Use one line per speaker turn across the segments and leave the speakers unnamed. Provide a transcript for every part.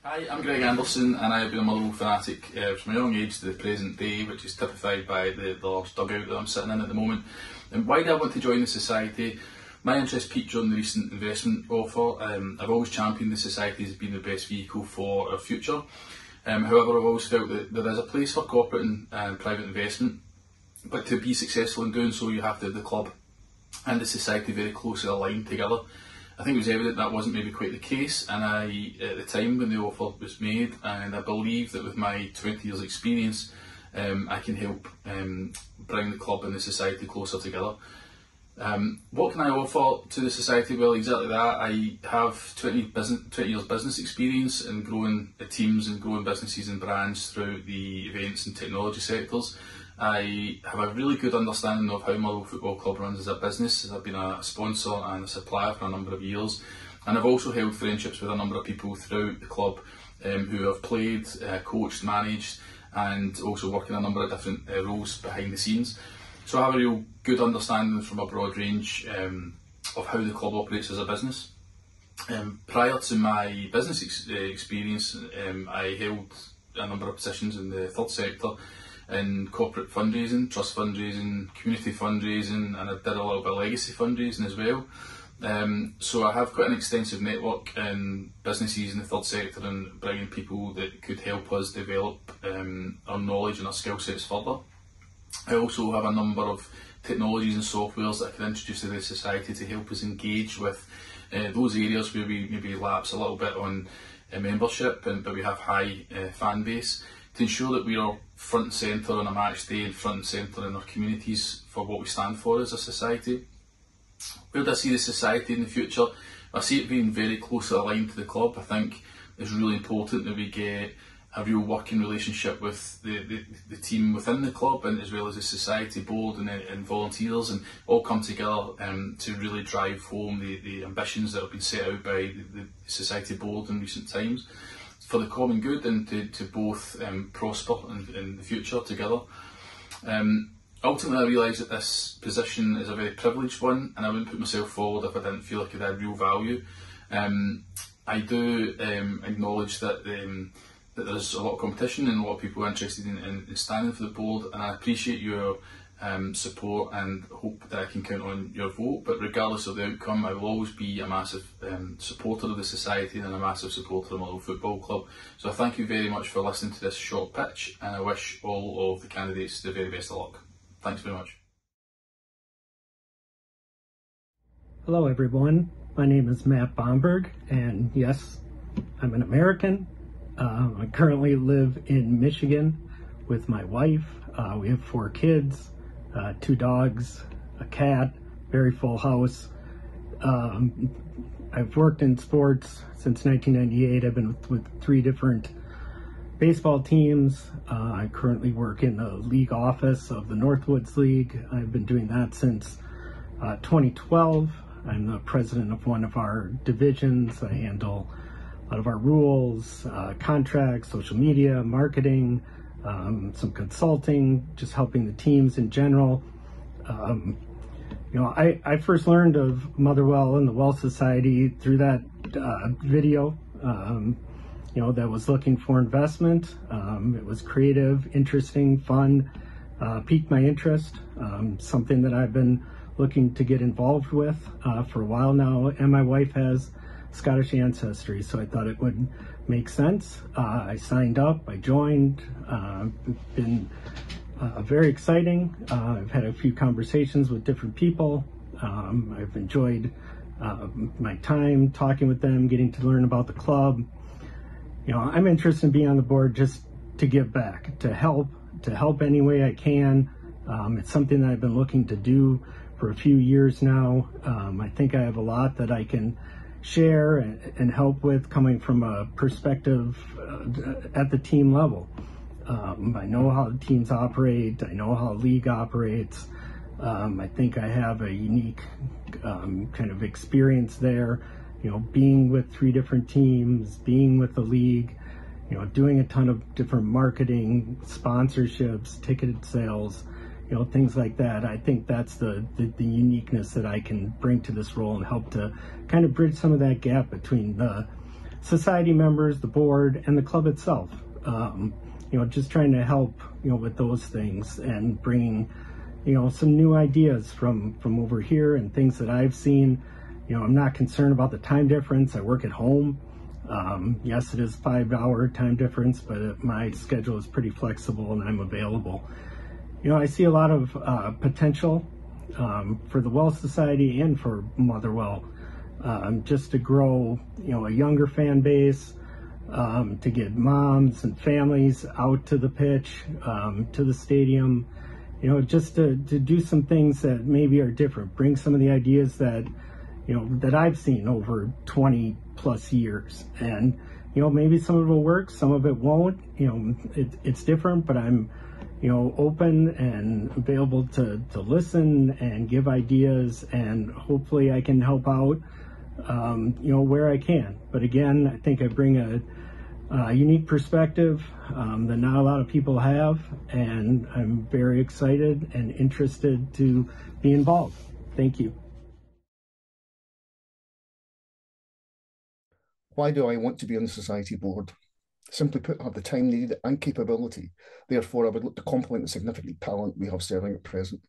Hi, I'm Greg Anderson and I have been a Motherwell fanatic from a young age to the present day, which is typified by the large dugout that I'm sitting in at the moment. And why did I want to join the Society? My interest peaked during the recent investment offer. I've always championed the Society as being the best vehicle for our future. However, I've always felt that there is a place for corporate and private investment, but to be successful in doing so you have to have the club and the Society very closely aligned together. I think it was evident that wasn't maybe quite the case, and at the time when the offer was made, and I believe that with my 20 years experience I can help bring the club and the Society closer together. What can I offer to the Society? Well, exactly that. I have 20 years business experience in growing teams and growing businesses and brands throughout the events and technology sectors. I have a really good understanding of how Motherwell Football Club runs as a business, as I've been a sponsor and a supplier for a number of years, and I've also held friendships with a number of people throughout the club who have played, coached, managed, and also work in a number of different roles behind the scenes. So I have a real good understanding from a broad range of how the club operates as a business. Prior to my business experience, I held a number of positions in the third sector, in corporate fundraising, trust fundraising, community fundraising, and I did a little bit of legacy fundraising as well. So I have quite an extensive network in businesses in the third sector and bringing people that could help us develop our knowledge and our skill sets further. I also have a number of technologies and softwares that I can introduce to the Society to help us engage with those areas where we maybe lapse a little bit on membership, but we have high fan base, to ensure that we are front and centre on a match day and front and centre in our communities for what we stand for as a Society. Where do I see the Society in the future? I see it being very closely aligned to the club. I think it's really important that we get a real working relationship with the team within the club, and as well as the Society board and volunteers, and all come together to really drive home the ambitions that have been set out by the Society board in recent times, for the common good and to both prosper in the future together. Ultimately, I realise that this position is a very privileged one, and I wouldn't put myself forward if I didn't feel like it had real value. I do acknowledge that there's a lot of competition and a lot of people interested in standing for the board, and I appreciate your support and hope that I can count on your vote. But regardless of the outcome, I will always be a massive supporter of the Society and a massive supporter of Motherwell Football Club. So I thank you very much for listening to this short pitch, and I wish all of the candidates the very best of luck. Thanks very much.
Hello everyone, my name is Matt Bomberg, and yes, I'm an American. I currently live in Michigan with my wife. We have 4 kids, 2 dogs, a cat, very full house. I've worked in sports since 1998. I've been with 3 different baseball teams. I currently work in the league office of the Northwoods League. I've been doing that since 2012. I'm the president of one of our divisions. I handle a lot of our rules, contracts, social media, marketing, some consulting, just helping the teams in general. I first learned of Motherwell and the Well Society through that video, that was looking for investment. It was creative, interesting, fun, piqued my interest, something that I've been looking to get involved with for a while now, and my wife has Scottish ancestry, so I thought it would make sense. I signed up, I joined. Been very exciting. I've had a few conversations with different people. I've enjoyed my time talking with them, getting to learn about the club. I'm interested in being on the board just to give back, to help any way I can. It's something that I've been looking to do for a few years now. I think I have a lot that I can share and help with, coming from a perspective at the team level. I know how the teams operate. I know how the league operates. I think I have a unique kind of experience there, being with 3 different teams, being with the league, doing a ton of different marketing, sponsorships, ticketed sales, things like that. I think that's the uniqueness that I can bring to this role and help to kind of bridge some of that gap between the society members, the board, and the club itself. Just trying to help, with those things and bringing, some new ideas from over here and things that I've seen. I'm not concerned about the time difference. I work at home. Yes, it is 5-hour time difference, but my schedule is pretty flexible and I'm available. I see a lot of potential for the Well Society and for Motherwell, just to grow, a younger fan base, to get moms and families out to the pitch, to the stadium, just to do some things that maybe are different, bring some of the ideas that, that I've seen over 20 plus years. And, maybe some of it will work, some of it won't. It's different, but I'm, open and available to listen and give ideas, and hopefully I can help out, where I can. But again, I think I bring a unique perspective that not a lot of people have, and I'm very excited and interested to be involved. Thank you.
Why do I want to be on the Society board? Simply put, I have the time needed and capability. Therefore, I would look to complement the significant talent we have serving at present.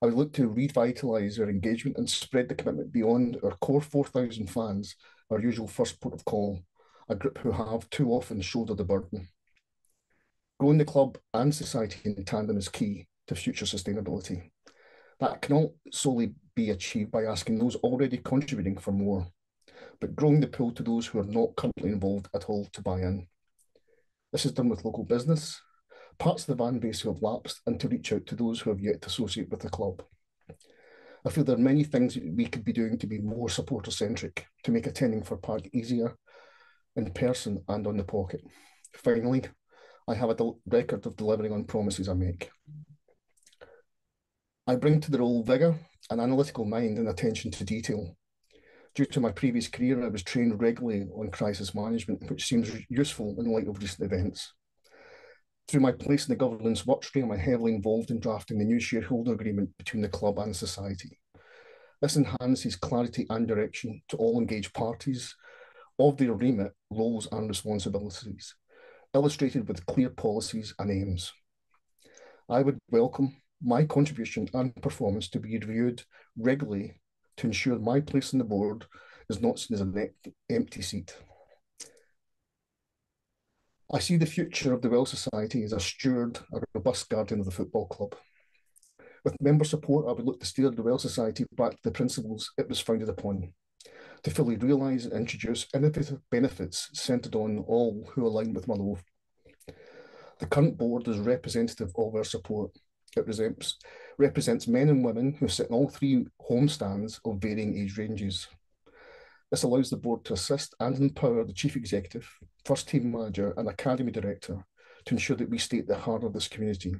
I would look to revitalise our engagement and spread the commitment beyond our core 4,000 fans, our usual first port of call, a group who have too often shouldered the burden. Growing the club and society in tandem is key to future sustainability. That cannot solely be achieved by asking those already contributing for more, but growing the pool to those who are not currently involved at all to buy in. This is done with local business, parts of the fan base who have lapsed, and to reach out to those who have yet to associate with the club. I feel there are many things that we could be doing to be more supporter-centric, to make attending for Park easier, in person and on the pocket. Finally, I have a record of delivering on promises I make. I bring to the role vigour, an analytical mind and attention to detail. Due to my previous career, I was trained regularly on crisis management, which seems useful in light of recent events. Through my place in the governance workstream, I'm heavily involved in drafting the new shareholder agreement between the club and society. This enhances clarity and direction to all engaged parties of their remit, roles and responsibilities, illustrated with clear policies and aims. I would welcome my contribution and performance to be reviewed regularly to ensure my place on the board is not seen as an empty seat. I see the future of the Well Society as a steward, a robust guardian of the football club. With member support, I would look to steer the Well Society back to the principles it was founded upon, to fully realise and introduce innovative benefits centred on all who align with Motherwell. The current board is representative of our support. It represents men and women who sit in all three home stands of varying age ranges. This allows the board to assist and empower the chief executive, first team manager and academy director to ensure that we stay at the heart of this community,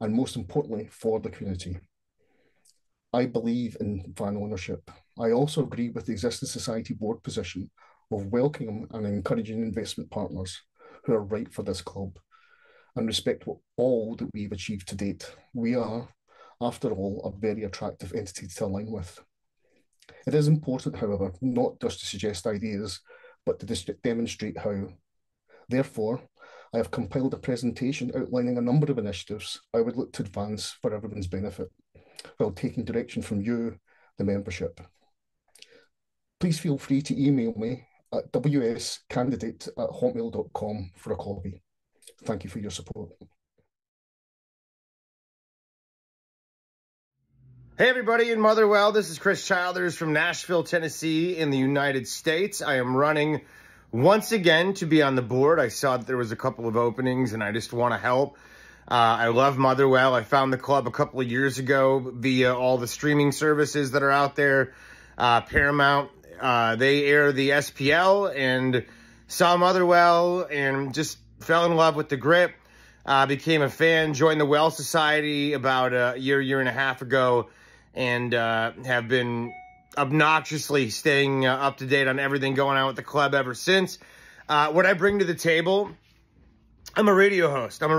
and most importantly, for the community. I believe in fan ownership. I also agree with the existing society board position of welcoming and encouraging investment partners who are right for this club and respect all that we've achieved to date. We are, after all, a very attractive entity to align with. It is important, however, not just to suggest ideas, but to demonstrate how. Therefore, I have compiled a presentation outlining a number of initiatives I would look to advance for everyone's benefit, while taking direction from you, the membership. Please feel free to email me at wscandidate@hotmail.com for a copy. Thank you for your support.
Hey everybody in Motherwell, this is Chris Childers from Nashville, Tennessee in the United States. I am running once again to be on the board. I saw that there was a couple of openings and I just want to help. I love Motherwell. I found the club a couple of years ago via all the streaming services that are out there. Paramount, they air the SPL, and saw Motherwell and just fell in love with the grip. Became a fan, joined the Well Society about a year and a half ago, and have been obnoxiously staying up to date on everything going on with the club ever since. What I bring to the table, I'm a radio host. I'm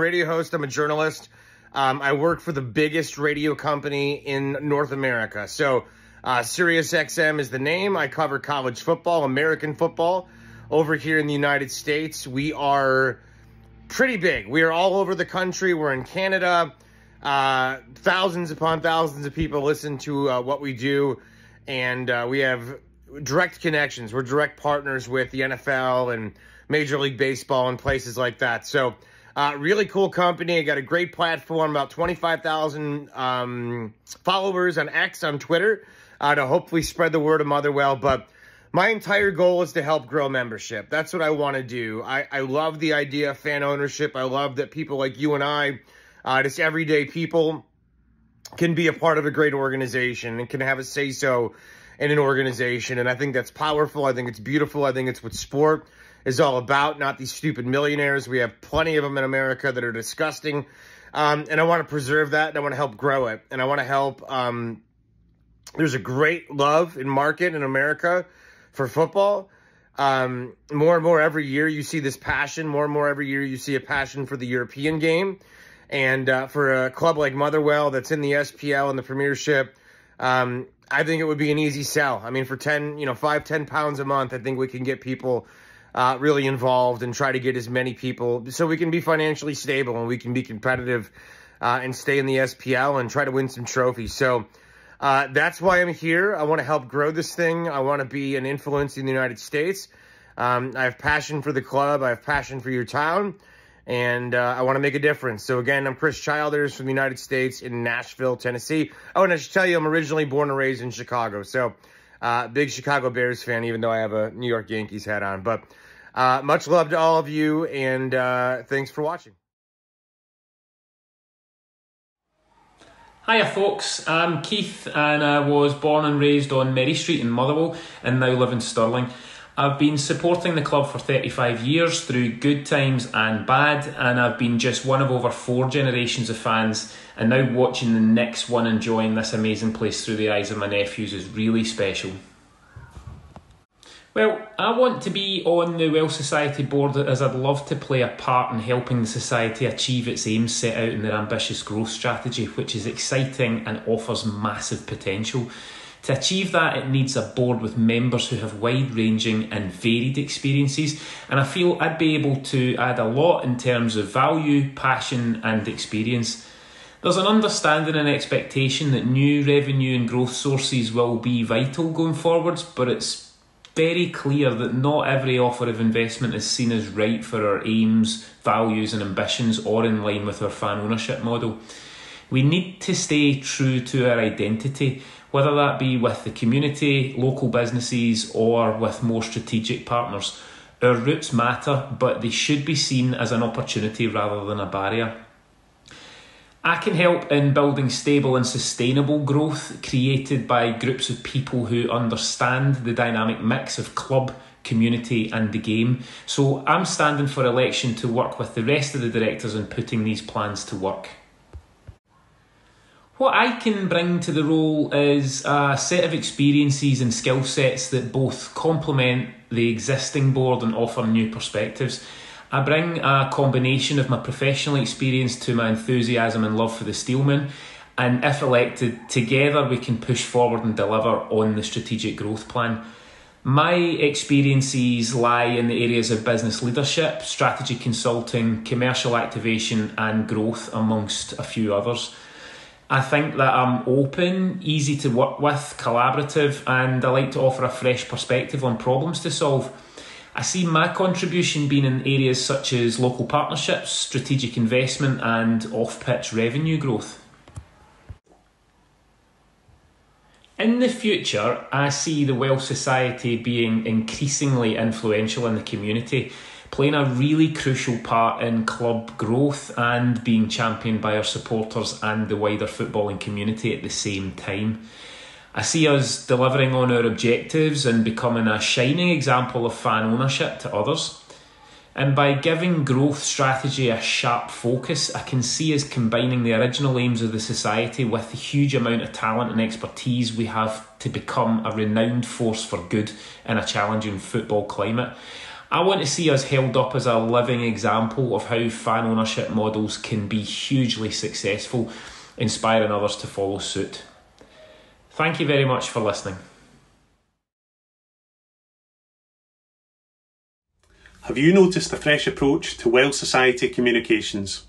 a journalist. I work for the biggest radio company in North America. So SiriusXM is the name. I cover college football, American football, over here in the United States. We are pretty big. We are all over the country. We're in Canada. Thousands upon thousands of people listen to what we do, and we have direct connections. We're direct partners with the NFL and Major League Baseball and places like that. So really cool company. I got a great platform, about 25,000 followers on X, on Twitter, to hopefully spread the word of Motherwell. But my entire goal is to help grow membership. That's what I want to do. I love the idea of fan ownership. I love that people like you and I, just everyday people, can be a part of a great organization and can have a say-so in an organization. And I think that's powerful. I think it's beautiful. I think it's what sport is all about, not these stupid millionaires. We have plenty of them in America that are disgusting. And I want to preserve that, and I want to help grow it. And I want to help, there's a great love and market in America for football. More and more every year you see this passion. More and more every year you see a passion for the European game. And for a club like Motherwell that's in the SPL and the Premiership, I think it would be an easy sell. I mean, for 5-10 pounds a month, I think we can get people really involved and try to get as many people so we can be financially stable and we can be competitive and stay in the SPL and try to win some trophies. So that's why I'm here. I want to help grow this thing. I want to be an influence in the United States. I have passion for the club. I have passion for your town. And I want to make a difference. So again, I'm Chris Childers from the United States in Nashville, Tennessee. Oh, and I should tell you, I'm originally born and raised in Chicago. So big Chicago Bears fan, even though I have a New York Yankees hat on. But much love to all of you, and thanks for watching.
Hiya folks, I'm Keith and I was born and raised on Mary Street in Motherwell and now live in Stirling. I've been supporting the club for 35 years through good times and bad, and I've been just one of over 4 generations of fans, and now watching the next one enjoying this amazing place through the eyes of my nephews is really special. Well, I want to be on the Welsh Society board as I'd love to play a part in helping the society achieve its aims set out in their ambitious growth strategy, which is exciting and offers massive potential. To achieve that, it needs a board with members who have wide-ranging and varied experiences, and I feel I'd be able to add a lot in terms of value, passion and experience. There's an understanding and expectation that new revenue and growth sources will be vital going forwards, but it's very clear that not every offer of investment is seen as right for our aims, values and ambitions or in line with our fan ownership model. We need to stay true to our identity, whether that be with the community, local businesses or with more strategic partners. Our roots matter, but they should be seen as an opportunity rather than a barrier. I can help in building stable and sustainable growth created by groups of people who understand the dynamic mix of club, community and the game. So I'm standing for election to work with the rest of the directors in putting these plans to work. What I can bring to the role is a set of experiences and skill sets that both complement the existing board and offer new perspectives. I bring a combination of my professional experience to my enthusiasm and love for the Steelmen, and if elected, together we can push forward and deliver on the strategic growth plan. My experiences lie in the areas of business leadership, strategy consulting, commercial activation and growth, amongst a few others. I think that I'm open, easy to work with, collaborative, and I like to offer a fresh perspective on problems to solve. I see my contribution being in areas such as local partnerships, strategic investment and off-pitch revenue growth. In the future, I see the Welsh Society being increasingly influential in the community, playing a really crucial part in club growth and being championed by our supporters and the wider footballing community at the same time. I see us delivering on our objectives and becoming a shining example of fan ownership to others. And by giving growth strategy a sharp focus, I can see us combining the original aims of the society with the huge amount of talent and expertise we have to become a renowned force for good in a challenging football climate. I want to see us held up as a living example of how fan ownership models can be hugely successful, inspiring others to follow suit. Thank you very much for listening.
Have you noticed a fresh approach to Welsh Society communications?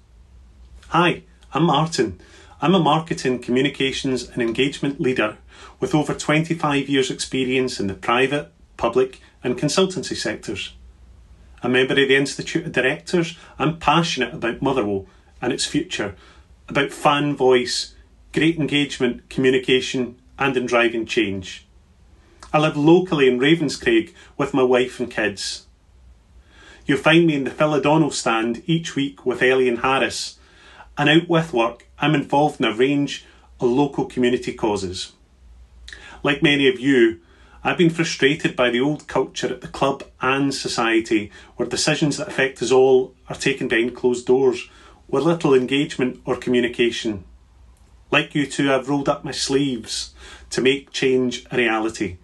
Hi, I'm Martin. I'm a marketing, communications and engagement leader with over 25 years' experience in the private, public and consultancy sectors. A member of the Institute of Directors, I'm passionate about Motherwell and its future, about fan voice, great engagement, communication and in driving change. I live locally in Ravenscraig with my wife and kids. You'll find me in the Phil O'Donnell stand each week with Ellie and Harris, and out with work I'm involved in a range of local community causes. Like many of you, I've been frustrated by the old culture at the club and society where decisions that affect us all are taken behind closed doors with little engagement or communication. Like you two, I've rolled up my sleeves to make change a reality.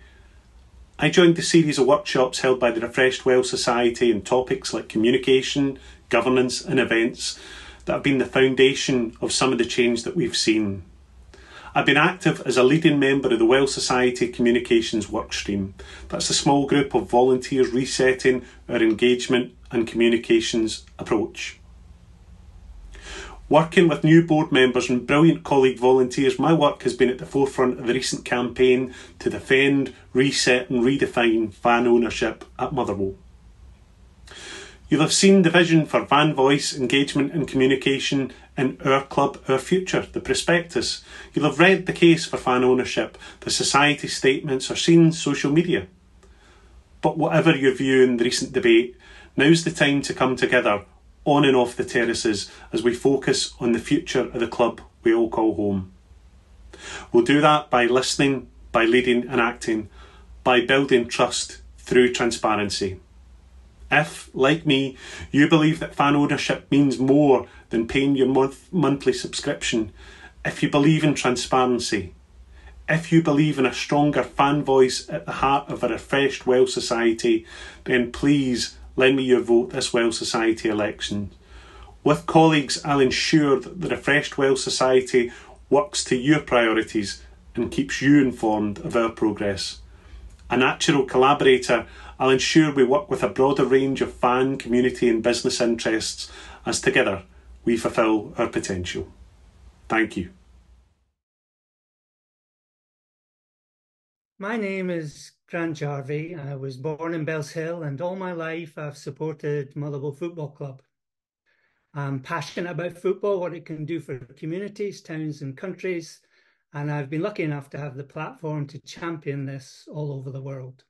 I joined the series of workshops held by the Refreshed Welsh Society on topics like communication, governance and events that have been the foundation of some of the change that we've seen. I've been active as a leading member of the Welsh Society Communications Workstream. That's a small group of volunteers resetting our engagement and communications approach. Working with new board members and brilliant colleague volunteers, my work has been at the forefront of the recent campaign to defend, reset and redefine fan ownership at Motherwell. You'll have seen the vision for fan voice, engagement and communication in Our Club, Our Future, the prospectus. You'll have read the case for fan ownership, the society statements or seen social media. But whatever your view in the recent debate, now's the time to come together on and off the terraces as we focus on the future of the club we all call home. We'll do that by listening, by leading and acting, by building trust through transparency. If, like me, you believe that fan ownership means more than paying your monthly subscription, if you believe in transparency, if you believe in a stronger fan voice at the heart of a refreshed Welsh society, then please lend me your vote this Welsh Society election. With colleagues, I'll ensure that the refreshed Welsh Society works to your priorities and keeps you informed of our progress. A natural collaborator, I'll ensure we work with a broader range of fan, community and business interests as together we fulfil our potential. Thank you.
My name is Grant Jarvie. I was born in Bellshill and all my life I've supported Motherwell Football Club. I'm passionate about football, what it can do for communities, towns and countries, and I've been lucky enough to have the platform to champion this all over the world.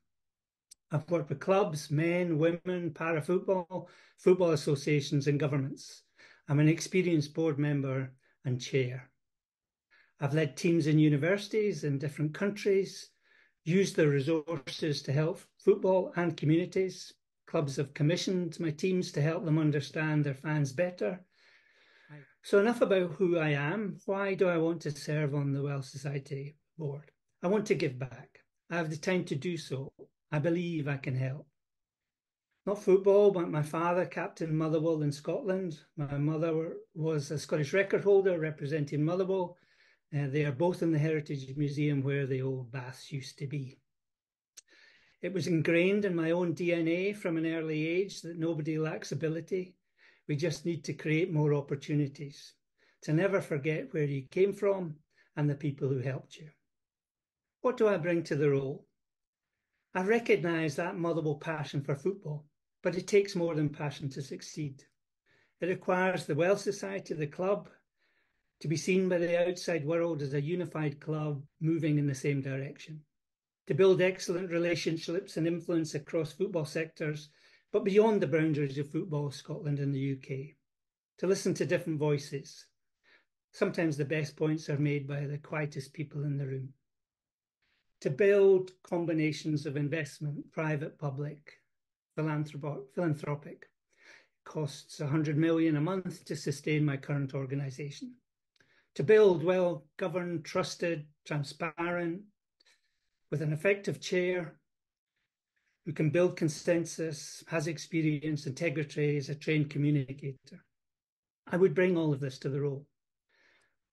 I've worked with clubs, men, women, para-football, football associations and governments. I'm an experienced board member and chair. I've led teams in universities in different countries, used their resources to help football and communities. Clubs have commissioned my teams to help them understand their fans better. So enough about who I am. Why do I want to serve on the Welsh Society board? I want to give back. I have the time to do so. I believe I can help. Not football, but my father captained Motherwell in Scotland. My mother was a Scottish record holder representing Motherwell. They are both in the Heritage Museum where the old baths used to be. It was ingrained in my own DNA from an early age that nobody lacks ability. We just need to create more opportunities, to never forget where you came from and the people who helped you. What do I bring to the role? I recognise that Motherwell passion for football, but it takes more than passion to succeed. It requires the Welsh Society, the club, to be seen by the outside world as a unified club moving in the same direction, to build excellent relationships and influence across football sectors, but beyond the boundaries of football, Scotland and the UK, to listen to different voices. Sometimes the best points are made by the quietest people in the room. To build combinations of investment, private, public, philanthropic. Costs 100 million a month to sustain my current organisation. To build well-governed, trusted, transparent, with an effective chair who can build consensus, has experience, integrity, is a trained communicator. I would bring all of this to the role.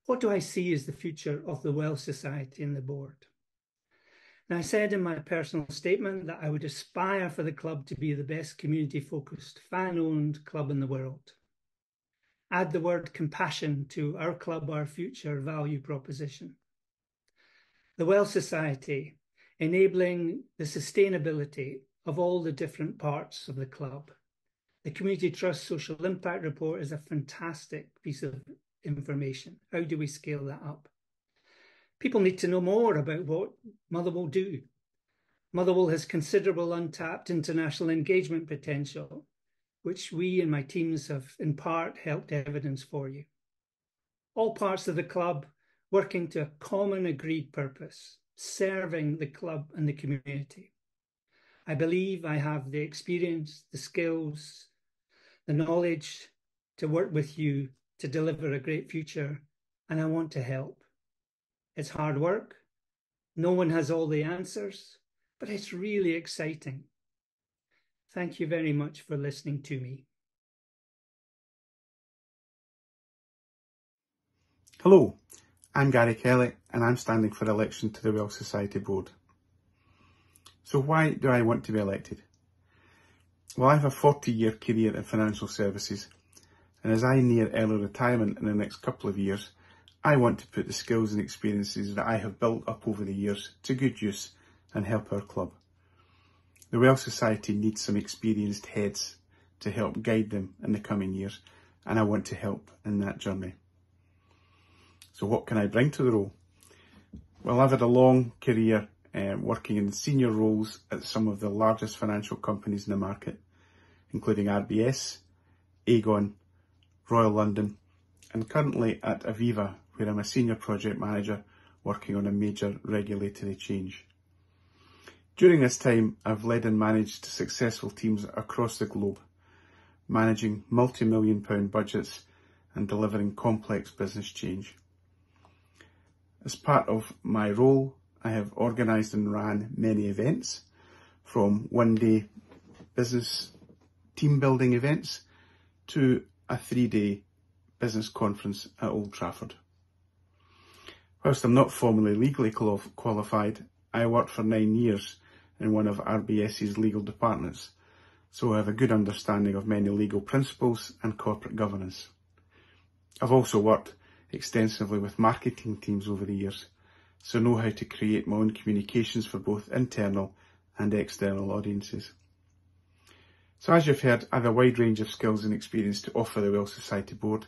What do I see as the future of the Welsh Society and the board? And I said in my personal statement that I would aspire for the club to be the best community-focused, fan-owned club in the world. Add the word compassion to our club, our future value proposition. The Well Society, enabling the sustainability of all the different parts of the club. The Community Trust Social Impact Report is a fantastic piece of information. How do we scale that up? People need to know more about what Motherwell do. Motherwell has considerable untapped international engagement potential, which we and my teams have in part helped evidence for you. All parts of the club working to a common agreed purpose, serving the club and the community. I believe I have the experience, the skills, the knowledge to work with you to deliver a great future, and I want to help. It's hard work. No one has all the answers, but it's really exciting. Thank you very much for listening to me.
Hello, I'm Gary Kelly and I'm standing for election to the Well Society Board. So why do I want to be elected? Well, I have a 40-year career in financial services, and as I near early retirement in the next couple of years, I want to put the skills and experiences that I have built up over the years to good use and help our club. The Well Society needs some experienced heads to help guide them in the coming years, and I want to help in that journey. So what can I bring to the role? Well, I've had a long career working in senior roles at some of the largest financial companies in the market, including RBS, Aegon, Royal London, and currently at Aviva, where I'm a senior project manager working on a major regulatory change. During this time, I've led and managed successful teams across the globe, managing multi-million-pound budgets and delivering complex business change. As part of my role, I have organised and ran many events, from one-day business team building events to a 3-day business conference at Old Trafford. Whilst I'm not formally legally qualified, I worked for 9 years in one of RBS's legal departments, so I have a good understanding of many legal principles and corporate governance. I've also worked extensively with marketing teams over the years, so know how to create my own communications for both internal and external audiences. So as you've heard, I have a wide range of skills and experience to offer the Well Society Board,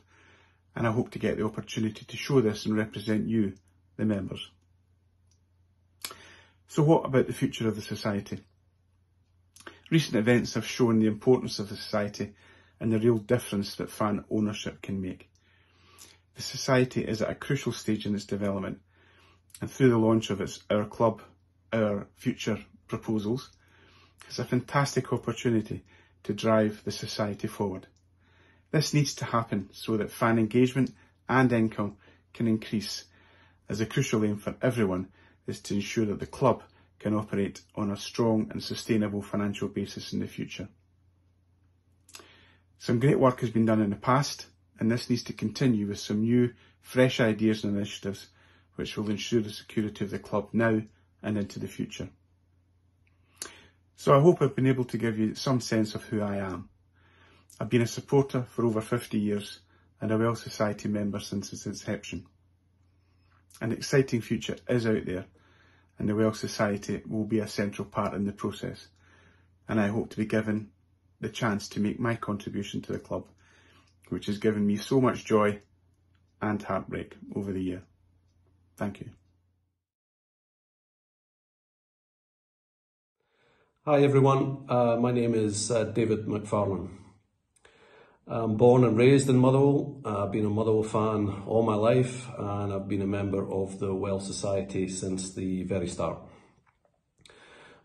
and I hope to get the opportunity to show this and represent you, the members. So what about the future of the Society? Recent events have shown the importance of the Society and the real difference that fan ownership can make. The Society is at a crucial stage in its development, and through the launch of its Our Club, Our Future proposals, it's a fantastic opportunity to drive the Society forward. This needs to happen so that fan engagement and income can increase, as a crucial aim for everyone is to ensure that the club can operate on a strong and sustainable financial basis in the future. Some great work has been done in the past, and this needs to continue with some new, fresh ideas and initiatives which will ensure the security of the club now and into the future. So I hope I've been able to give you some sense of who I am. I've been a supporter for over 50 years and a Well Society member since its inception. An exciting future is out there, and the Well Society will be a central part in the process, and I hope to be given the chance to make my contribution to the club, which has given me so much joy and heartbreak over the year. Thank you.
Hi everyone, my name is David Macfarlane. I'm born and raised in Motherwell. I've been a Motherwell fan all my life, and I've been a member of the Well Society since the very start.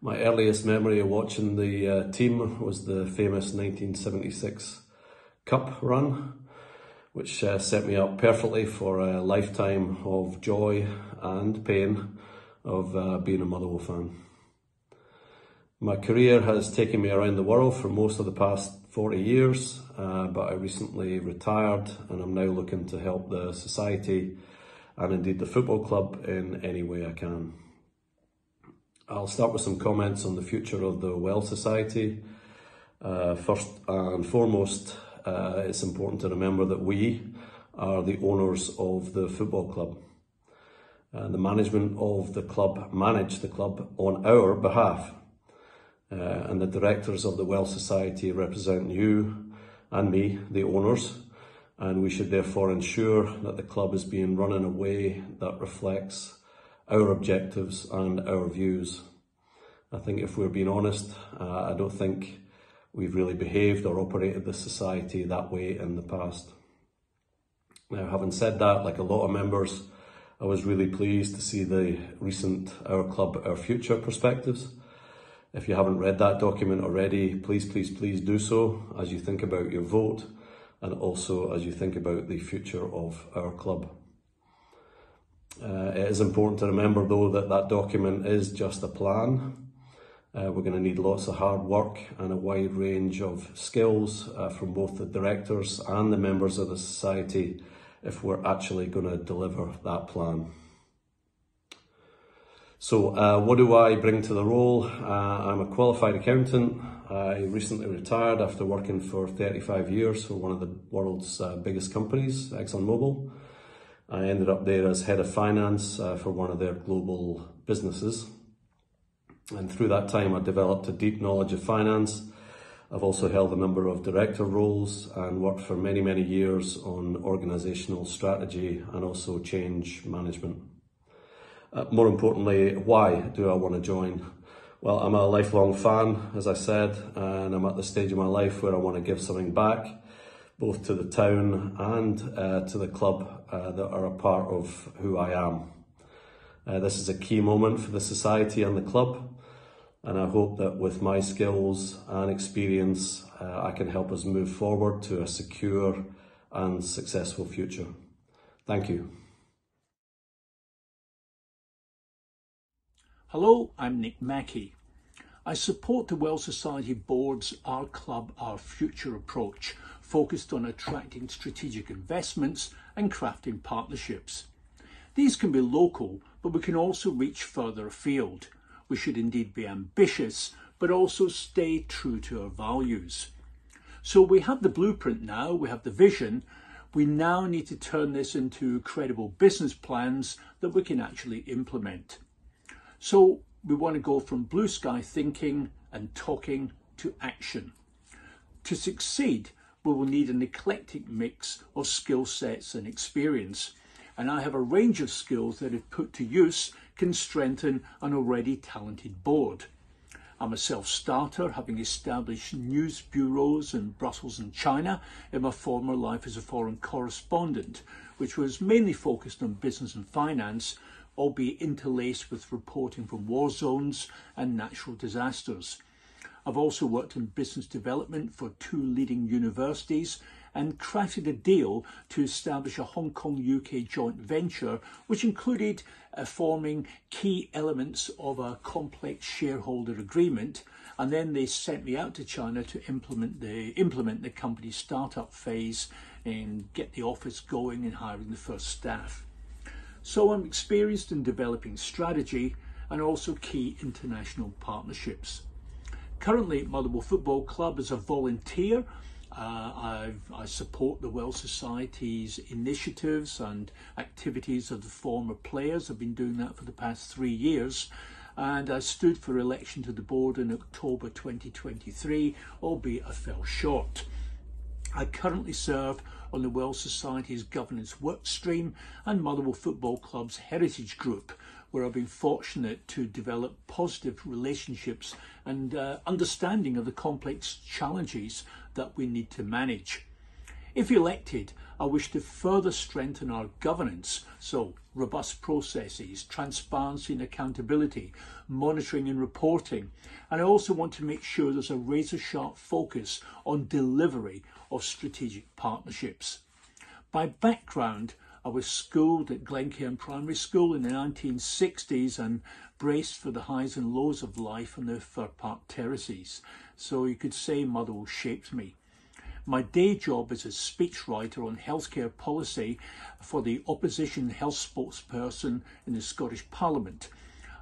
My earliest memory of watching the team was the famous 1976 Cup run, which set me up perfectly for a lifetime of joy and pain of being a Motherwell fan. My career has taken me around the world for most of the past 40 years, but I recently retired and I'm now looking to help the Society and indeed the football club in any way I can. I'll start with some comments on the future of the Well Society. First and foremost, it's important to remember that we are the owners of the football club. The management of the club manage the club on our behalf. And the directors of the Well Society represent you and me, the owners, and we should therefore ensure that the club is being run in a way that reflects our objectives and our views. I think if we're being honest, I don't think we've really behaved or operated the society that way in the past. Now, having said that, like a lot of members, I was really pleased to see the recent Our Club, Our Future perspectives. If you haven't read that document already, please do so as you think about your vote and also as you think about the future of our club. It is important to remember though that that document is just a plan. We're going to need lots of hard work and a wide range of skills from both the directors and the members of the society if we're actually going to deliver that plan. So what do I bring to the role? I'm a qualified accountant. I recently retired after working for 35 years for one of the world's biggest companies, ExxonMobil. I ended up there as head of finance for one of their global businesses. And through that time, I developed a deep knowledge of finance. I've also held a number of director roles and worked for many, many years on organisational strategy and also change management. More importantly, why do I want to join? Well, I'm a lifelong fan, as I said, and I'm at the stage of my life where I want to give something back, both to the town and to the club that are a part of who I am. This is a key moment for the society and the club, and I hope that with my skills and experience, I can help us move forward to a secure and successful future. Thank you.
Hello, I'm Nick Mackie. I support the Well Society Board's Our Club, Our Future approach, focused on attracting strategic investments and crafting partnerships. These can be local, but we can also reach further afield. We should indeed be ambitious, but also stay true to our values. So we have the blueprint now, we have the vision. We now need to turn this into credible business plans that we can actually implement. So we want to go from blue sky thinking and talking to action. To succeed, we will need an eclectic mix of skill sets and experience. And I have a range of skills that, if put to use, can strengthen an already talented board. I'm a self-starter, having established news bureaus in Brussels and China in my former life as a foreign correspondent, which was mainly focused on business and finance, albeit interlaced with reporting from war zones and natural disasters. I've also worked in business development for 2 leading universities and crafted a deal to establish a Hong Kong-UK joint venture, which included forming key elements of a complex shareholder agreement. And then they sent me out to China to implement the company's startup phase and get the office going and hiring the first staff. So I'm experienced in developing strategy and also key international partnerships. Currently at Motherwell Football Club as a volunteer, I support the Well Society's initiatives and activities of the former players. I've been doing that for the past 3 years, and I stood for election to the board in October 2023, albeit I fell short. I currently serve on the Well Society's governance work stream and Motherwell Football Club's heritage group, where I've been fortunate to develop positive relationships and understanding of the complex challenges that we need to manage. If elected, I wish to further strengthen our governance, so robust processes, transparency and accountability, monitoring and reporting, and I also want to make sure there's a razor-sharp focus on delivery of strategic partnerships. By background, I was schooled at Glencairn Primary School in the 1960s and braced for the highs and lows of life on the Fir Park terraces, so you could say Motherwell shaped me. My day job is a speechwriter on healthcare policy for the opposition health spokesperson in the Scottish Parliament.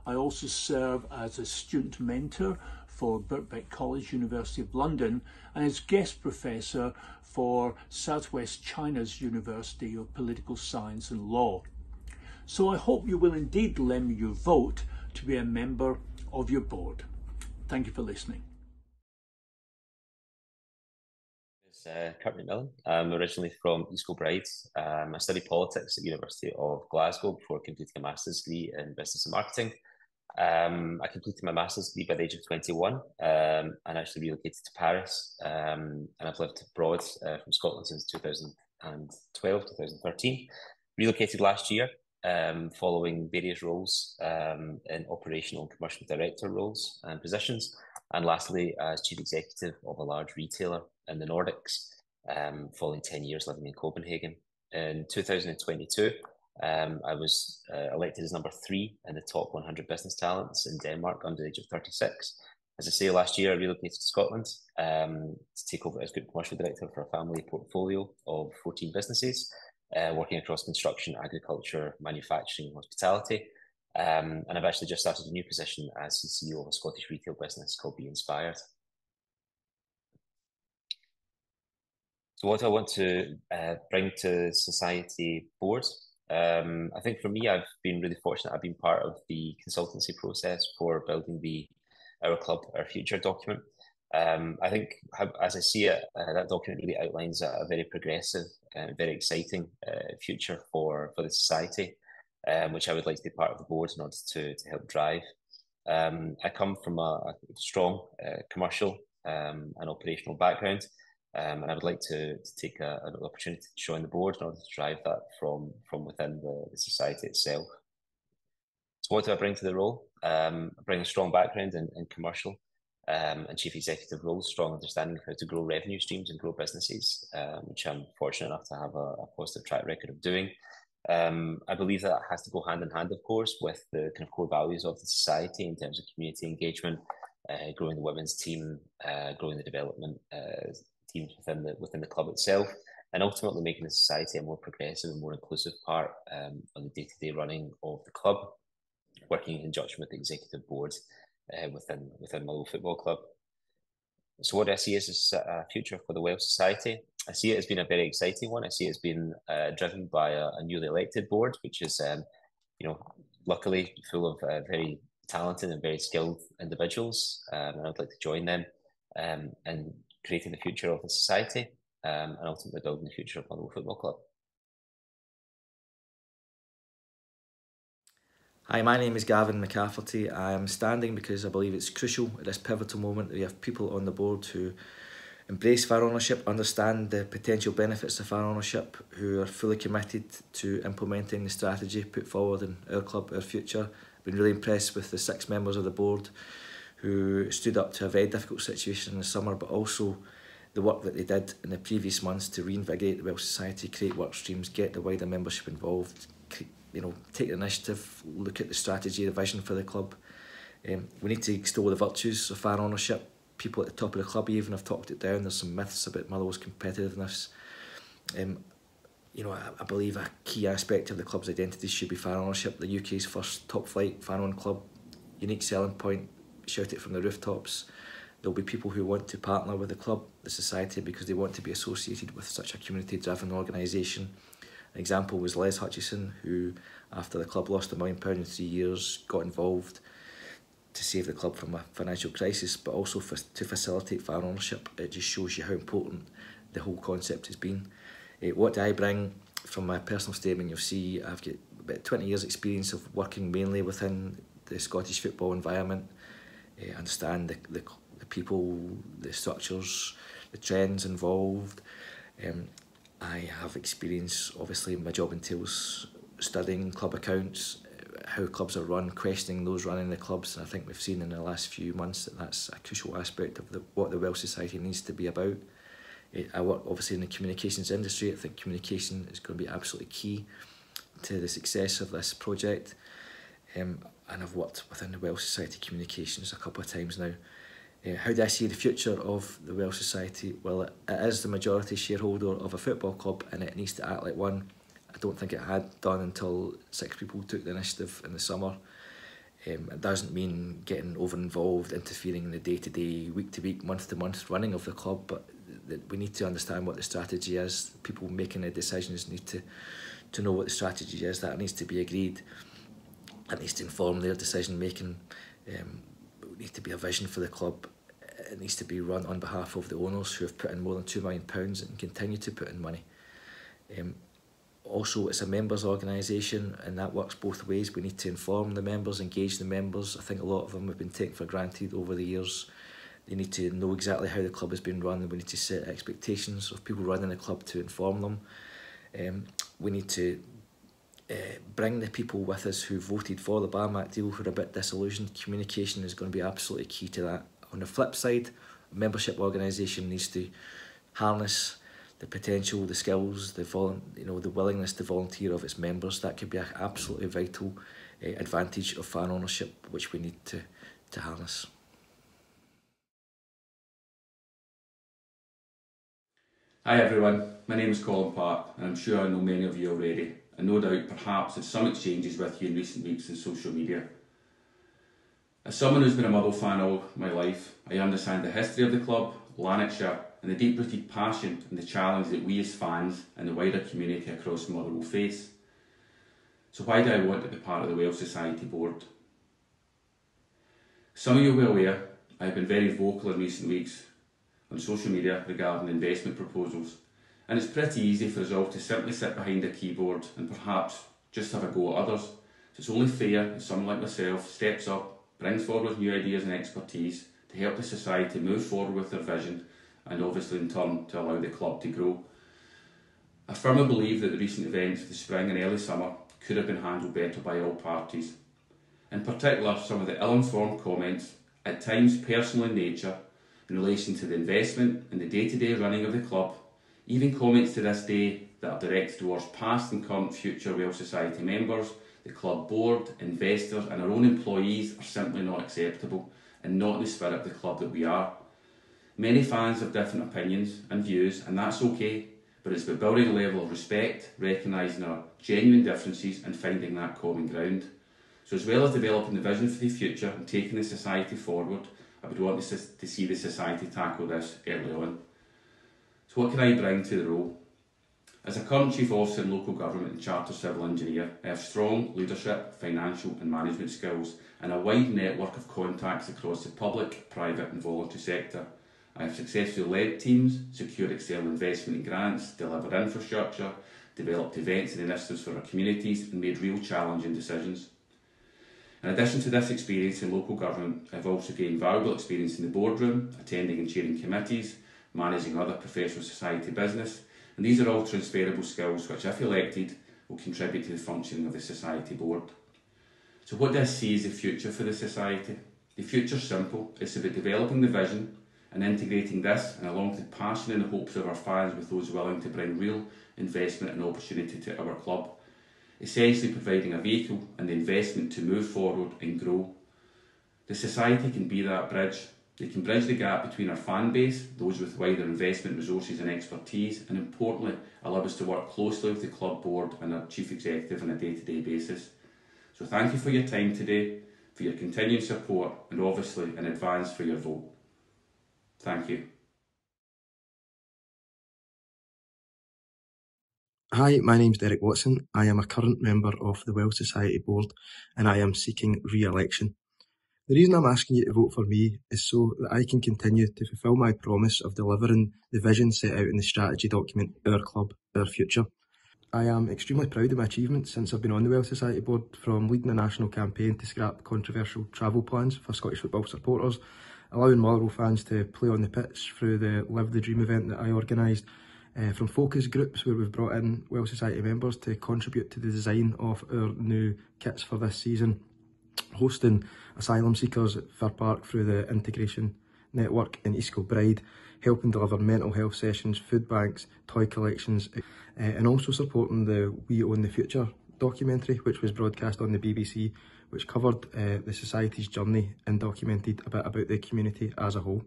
I also serve as a student mentor for Birkbeck College, University of London, and as guest professor for Southwest China's University of Political Science and Law. So I hope you will indeed lend me your vote to be a member of your board. Thank you for listening.
It's Kyrk Macmillan. I'm originally from East Kilbride. I studied politics at the University of Glasgow before completing a master's degree in business and marketing. I completed my master's degree by the age of 21 and actually relocated to Paris. And I've lived abroad from Scotland since 2012, 2013. Relocated last year following various roles in operational and commercial director roles and positions. And lastly, as chief executive of a large retailer in the Nordics, following 10 years living in Copenhagen. In 2022, I was elected as number 3 in the top 100 business talents in Denmark under the age of 36. As I say, last year I relocated to Scotland to take over as group commercial director for a family portfolio of 14 businesses, working across construction, agriculture, manufacturing, and hospitality. And I've actually just started a new position as the CEO of a Scottish retail business called Be Inspired. So what I want to bring to Society Board, I think for me, I've been really fortunate. I've been part of the consultancy process for building the Our Club, Our Future document. I think, as I see it, that document really outlines a very progressive and very exciting future for the society, which I would like to be part of the board in order to help drive. I come from a strong commercial and operational background, and I would like to take an opportunity to join the board in order to drive that from within the society itself. So what do I bring to the role? I bring a strong background in commercial and chief executive roles, strong understanding of how to grow revenue streams and grow businesses, which I'm fortunate enough to have a positive track record of doing. I believe that has to go hand in hand, of course, with the kind of core values of the society in terms of community engagement, growing the women's team, growing the development teams within the club itself, and ultimately making the society a more progressive and more inclusive part on the day-to-day running of the club, working in conjunction with the executive board within Motherwell Football Club. So what do I see as a future for the Welsh Society? I see it as being a very exciting one. I see it as being driven by a newly elected board, which is, luckily full of very talented and very skilled individuals, and I'd like to join them in creating the future of the society and ultimately building the future of Motherwell Football Club.
Hi, my name is Gavin McCafferty. I am standing because I believe it's crucial at this pivotal moment that we have people on the board who embrace fair ownership, understand the potential benefits of fair ownership, who are fully committed to implementing the strategy put forward in Our Club, Our Future. I've been really impressed with the 6 members of the board who stood up to a very difficult situation in the summer, but also the work that they did in the previous months to reinvigorate the Welsh Society, create work streams, get the wider membership involved, take the initiative, look at the strategy, the vision for the club. We need to extol the virtues of fair ownership. People at the top of the club even have talked it down. There's some myths about Motherwell's competitiveness. I believe a key aspect of the club's identity should be fair ownership. The UK's first top-flight fair-owned club, unique selling point, shout it from the rooftops. There'll be people who want to partner with the club, the society, because they want to be associated with such a community-driven organisation. An example was Les Hutchison, who, after the club lost £1 million in 3 years, got involved to save the club from a financial crisis, but also to facilitate fair ownership. It just shows you how important the whole concept has been. What do I bring? From my personal statement, you'll see I've got about 20 years experience of working mainly within the Scottish football environment. I understand the people, the structures, the trends involved. I have experience, obviously my job entails studying club accounts, how clubs are run, questioning those running the clubs, and I think we've seen in the last few months that that's a crucial aspect of what the Welsh Society needs to be about. I work obviously in the communications industry. I think communication is going to be absolutely key to the success of this project, and I've worked within the Welsh Society communications a couple of times now. How do I see the future of the Welsh Society? Well, it is the majority shareholder of a football club and it needs to act like one. I don't think it had done until 6 people took the initiative in the summer. It doesn't mean getting over involved, interfering in the day-to-day, week-to-week, month-to-month running of the club, but we need to understand what the strategy is. People making the decisions need to know what the strategy is. That needs to be agreed. It needs to inform their decision making. It needs to be a vision for the club. It needs to be run on behalf of the owners who have put in more than £2 million and continue to put in money. Also, it's a members' organisation, and that works both ways. We need to inform the members, engage the members. I think a lot of them have been taken for granted over the years. They need to know exactly how the club has been run, and we need to set expectations of people running the club to inform them. We need to bring the people with us who voted for the Barmac deal who are a bit disillusioned. Communication is going to be absolutely key to that. On the flip side, a membership organisation needs to harness the potential, the skills, the willingness to volunteer of its members. That could be an absolutely vital advantage of fan ownership, which we need to harness.
Hi everyone, my name is Colin Park, and I'm sure I know many of you already, and no doubt perhaps had some exchanges with you in recent weeks on social media. As someone who's been a Motherwell fan all my life, I understand the history of the club, Lanarkshire, and the deep-rooted passion and the challenge that we as fans and the wider community across Motherwell face. So why do I want to be part of the Welsh Society board? Some of you will be aware I have been very vocal in recent weeks on social media regarding investment proposals, and it's pretty easy for us all to simply sit behind a keyboard and perhaps just have a go at others. So it's only fair that someone like myself steps up, brings forward new ideas and expertise to help the society move forward with their vision, and obviously in turn to allow the club to grow. I firmly believe that the recent events of the spring and early summer could have been handled better by all parties. In particular, some of the ill-informed comments, at times personal in nature, in relation to the investment and the day-to-day running of the club, even comments to this day that are directed towards past and current future Welsh Society members, the club board, investors and our own employees are simply not acceptable and not in the spirit of the club that we are. Many fans have different opinions and views, and that's okay, but it's about building a level of respect, recognising our genuine differences and finding that common ground. So as well as developing the vision for the future and taking the society forward, I would want to see the society tackle this early on. So what can I bring to the role? As a current Chief Officer in Local Government and Chartered Civil Engineer, I have strong leadership, financial and management skills and a wide network of contacts across the public, private and voluntary sector. I have successfully led teams, secured external investment and grants, delivered infrastructure, developed events and initiatives for our communities and made real challenging decisions. In addition to this experience in local government, I've also gained valuable experience in the boardroom, attending and chairing committees, managing other professional society business, and these are all transferable skills which, if elected, will contribute to the functioning of the society board. So what do I see as the future for the society? The future's simple. It's about developing the vision and integrating this and along with the passion and the hopes of our fans with those willing to bring real investment and opportunity to our club. Essentially providing a vehicle and the investment to move forward and grow. The society can be that bridge. They can bridge the gap between our fan base, those with wider investment resources and expertise, and importantly allow us to work closely with the club board and our chief executive on a day-to-day basis. So thank you for your time today, for your continued support and obviously in advance for your vote. Thank you.
Hi, my name's Derek Watson. I am a current member of the Welsh Society Board and I am seeking re-election. The reason I'm asking you to vote for me is so that I can continue to fulfil my promise of delivering the vision set out in the strategy document, Our Club, Our Future. I am extremely proud of my achievements since I've been on the Welsh Society Board, from leading a national campaign to scrap controversial travel plans for Scottish football supporters, allowing Motherwell fans to play on the pitch through the Live the Dream event that I organised, from focus groups where we've brought in Welsh Society members to contribute to the design of our new kits for this season, hosting asylum seekers at Kyrk Park through the Integration Network in East Kilbride, helping deliver mental health sessions, food banks, toy collections, and also supporting the We Own the Future documentary, which was broadcast on the BBC, which covered the Society's journey and documented a bit about the community as a whole.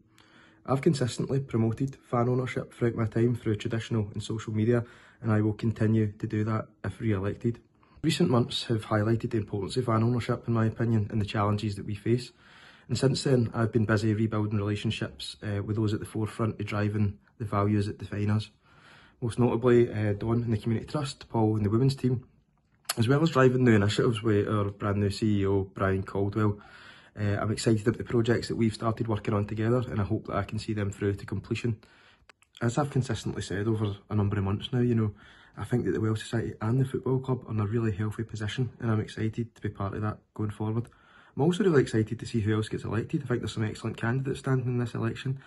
I've consistently promoted fan ownership throughout my time through traditional and social media, and I will continue to do that if re-elected. Recent months have highlighted the importance of fan ownership, in my opinion, and the challenges that we face. And since then, I've been busy rebuilding relationships with those at the forefront of driving the values that define us. Most notably, Don and the Community Trust, Paul and the Women's Team, as well as driving the initiatives with our brand new CEO, Brian Caldwell. I'm excited about the projects that we've started working on together, and I hope that I can see them through to completion. As I've consistently said over a number of months now, I think that the Welsh Society and the football club are in a really healthy position, and I'm excited to be part of that going forward. I'm also really excited to see who else gets elected. I think there's some excellent candidates standing in this election,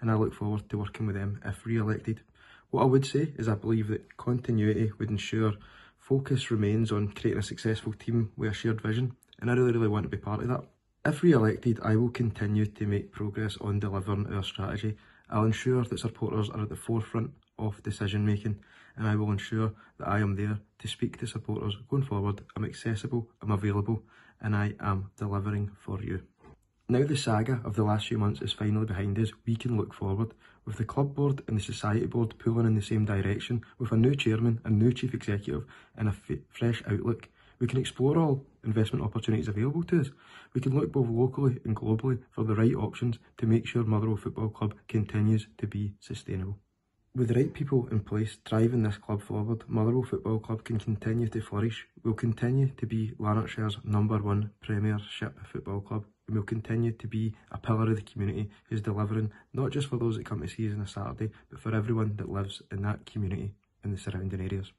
and I look forward to working with them if re-elected. What I would say is I believe that continuity would ensure focus remains on creating a successful team with a shared vision, and I really want to be part of that. If re-elected, I will continue to make progress on delivering our strategy. I'll ensure that supporters are at the forefront of decision making, and I will ensure that I am there to speak to supporters going forward. I'm accessible, I'm available, and I am delivering for you. Now the saga of the last few months is finally behind us, we can look forward. With the club board and the society board pulling in the same direction, with a new chairman, a new chief executive and a fresh outlook, we can explore all investment opportunities available to us. We can look both locally and globally for the right options to make sure Motherwell Football Club continues to be sustainable. With the right people in place driving this club forward, Motherwell Football Club can continue to flourish. We'll continue to be Lanarkshire's #1 Premiership football club, and we'll continue to be a pillar of the community who's delivering not just for those that come to see us on a Saturday, but for everyone that lives in that community and the surrounding areas.